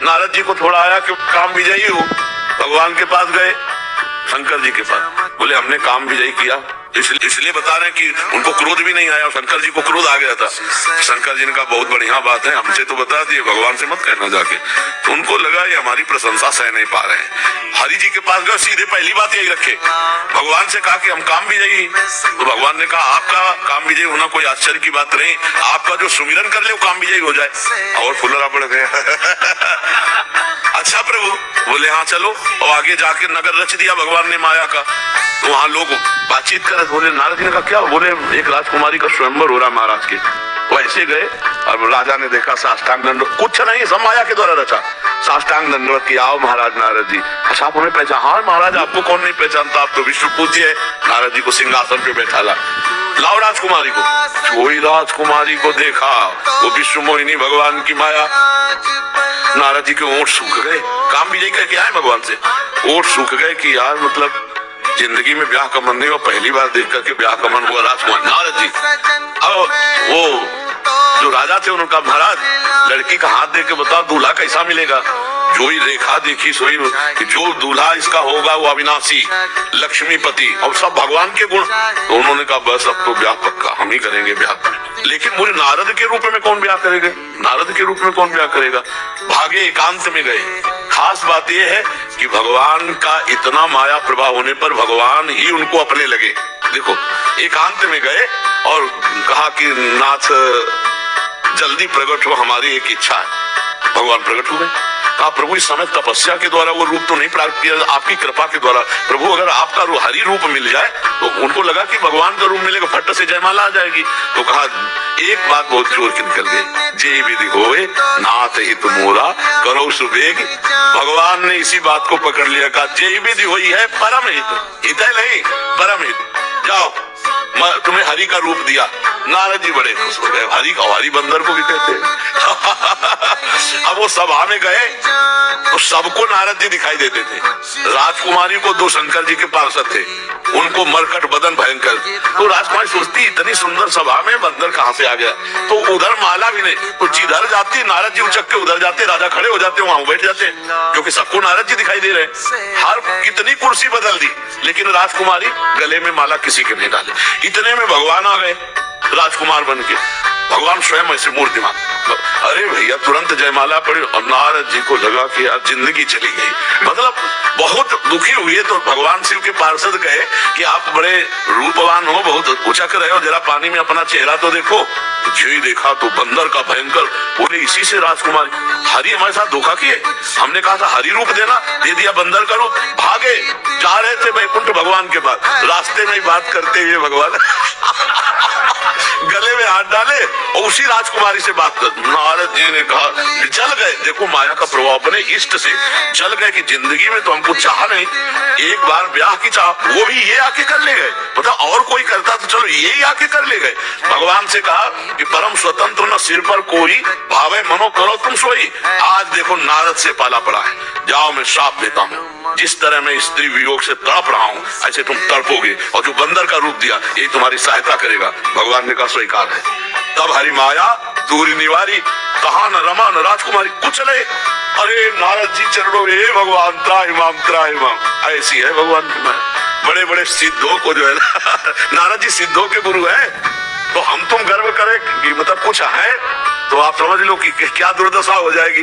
नारद जी को थोड़ा आया कि काम विजयी हो, भगवान के पास गए, शंकर जी के पास, बोले हमने काम विजयी किया। इसलिए बता रहे हैं कि उनको क्रोध भी नहीं आया, शंकर जी को क्रोध आ गया था। शंकर जी ने कहा बहुत बढ़िया बात है, हमसे तो बता दिए, भगवान से मत कहना जाके। तो उनको लगा ये हमारी प्रशंसा सह नहीं पा रहे हैं। हरि जी के पास गए, सीधे पहली बात यही रखे, भगवान से कहा कि हम काम विजयी। तो भगवान ने कहा आपका काम विजयी होना कोई आश्चर्य की बात नहीं, आपका जो सुमिरन कर ले वो काम विजयी हो जाए। और फुलरा पड़ गया। अच्छा प्रभु, बोले हाँ चलो। और आगे जाके नगर रच दिया भगवान ने माया का। तो वहाँ लोग बातचीत कर रहे, बोले नारद जी ने कहा क्या? बोले एक राजकुमारी का स्वयंवर हो रहा महाराज के। वो ऐसे गए और राजा ने देखा, साष्टांग दंडवत, कुछ नहीं सब माया के द्वारा रचा, साष्टांग दंडवत किया। आओ महाराज नारद जी। अच्छा आप हमें पहचान? हाँ महाराज आपको कौन नहीं पहचानता, आप तो विश्व पूज्य है। नारद जी को सिंहासन पे बैठा ला, लाओ राजकुमारी को। वही राजकुमारी को देखा, वो विश्व मोहिनी भगवान की माया। नारद जी के ओंठ सूख गए, काम विजय करके आए भगवान से, ओंठ सूख गए कि यार मतलब जिंदगी में ब्याह का मन नहीं हुआ, पहली बार देख करके ब्याह का मन हुआ राजकुमार नारद जी। अब वो जो राजा थे उन्होंने कहा महाराज लड़की का हाथ देख के बताओ दूल्हा कैसा मिलेगा। जो ही रेखा देखी सोई कि जो दूल्हा इसका होगा वो अविनाशी लक्ष्मीपति और सब भगवान के गुण। तो उन्होंने कहा बस अब तो ब्याह पक्का, हम ही करेंगे ब्याह। लेकिन मुझे नारद के रूप में कौन ब्याह करेगा, नारद के रूप में कौन ब्याह करेगा। भागे एकांत में गए। खास बात यह है कि भगवान का इतना माया प्रभाव होने पर भगवान ही उनको अपने लगे। देखो एकांत में गए और कहा कि नाथ जल्दी प्रकट हो, हमारी एक इच्छा है। भगवान प्रकट हो गए। कहा प्रभु इस समय तपस्या के द्वारा वो रूप तो नहीं प्राप्त किया, आपकी कृपा के द्वारा। प्रभु अगर आपका हरि रूप मिल जाए तो उनको लगा कि भगवान का रूप मिलेगा, फट से जयमाला आ जाएगी। तो कहा एक बात बहुत जोर की निकल गई, जय विधि होए नाथ हित मोरा करो सुबेग। भगवान ने इसी बात को पकड़ लिया, कहा जय विधि हुई है परम हित, हित है नहीं परम हित। जाओ तुम्हें हरि का रूप दिया। नारद जी बड़े खुश हो गए, हरि का, हरि बंदर को भी कहते हैं। अब वो सभा में गए तो सबको नारद जी दिखाई देते थे। राजकुमारी को दो शंकर जी के पार्षद थे, उनको मरकट बदन भयंकर। तो राजकुमारी सोचती इतनी सुंदर सभा में बंदर कहाँ से आ गया। तो उधर माला भी नहीं, तो जिधर जाती नारद जी उचक के उधर जाते, राजा खड़े हो जाते, वहां बैठ जाते, क्योंकि सबको नारद जी दिखाई दे रहे। हर कितनी कुर्सी बदल दी लेकिन राजकुमारी गले में माला किसी के नहीं डाले। इतने में भगवान आ गए राजकुमार बन के। भगवान स्वयं ऐसे मूर्तिमान, अरे भैया तुरंत जयमाला पड़ी और नारद जी को लगा कि यार जिंदगी चली गई, मतलब बहुत दुखी हुए। तो भगवान शिव के पार्षद कहे कि आप बड़े रूपवान हो, बहुत उचक रहे हो, जरा पानी में अपना चेहरा तो देखो। जो ही देखा तो बंदर का भयंकर। बोले इसी से राजकुमारी, हरि हमारे साथ धोखा किए, हमने कहा था हरि रूप देना, दे दिया बंदर का रूप। भागे जा रहे थे वैकुंठ भगवान के पास, रास्ते में बात करते हुए भगवान गले में हाथ डाले और उसी राजकुमारी से बात कर। नारद जी ने कहा जल गए, देखो माया का प्रभाव अपने इष्ट से जल गए कि जिंदगी में तो हमको चाह नहीं, एक बार ब्याह की चाह, वो भी ये आके कर ले गए। मतलब और कोई करता तो चलो, ये ही आके कर ले गए। भगवान से कहा कि परम स्वतंत्र न सिर पर कोई, भावे मनो करो तुम सोई। आज देखो नारद से पाला पड़ा है, जाओ मैं श्राप देता हूँ, जिस तरह मैं स्त्री वियोग से तड़प रहा हूँ ऐसे तुम तड़पोगे, और जो बंदर का रूप दिया यही तुम्हारी सहायता करेगा। भगवान ने कहा स्वीकार है। तब हरि माया दूरी निवारी, कहा न रमा न राजकुमारी कुछ ले। अरे नारद जी चरणों में, हे भगवान त्राहि माम। ऐसी है भगवान की माया। बड़े बड़े सिद्धों को जो है ना नारद जी सिद्धों के गुरु है, तो हम तुम गर्व करें कि मतलब कुछ है तो आप समझ लो कि क्या दुर्दशा हो जाएगी।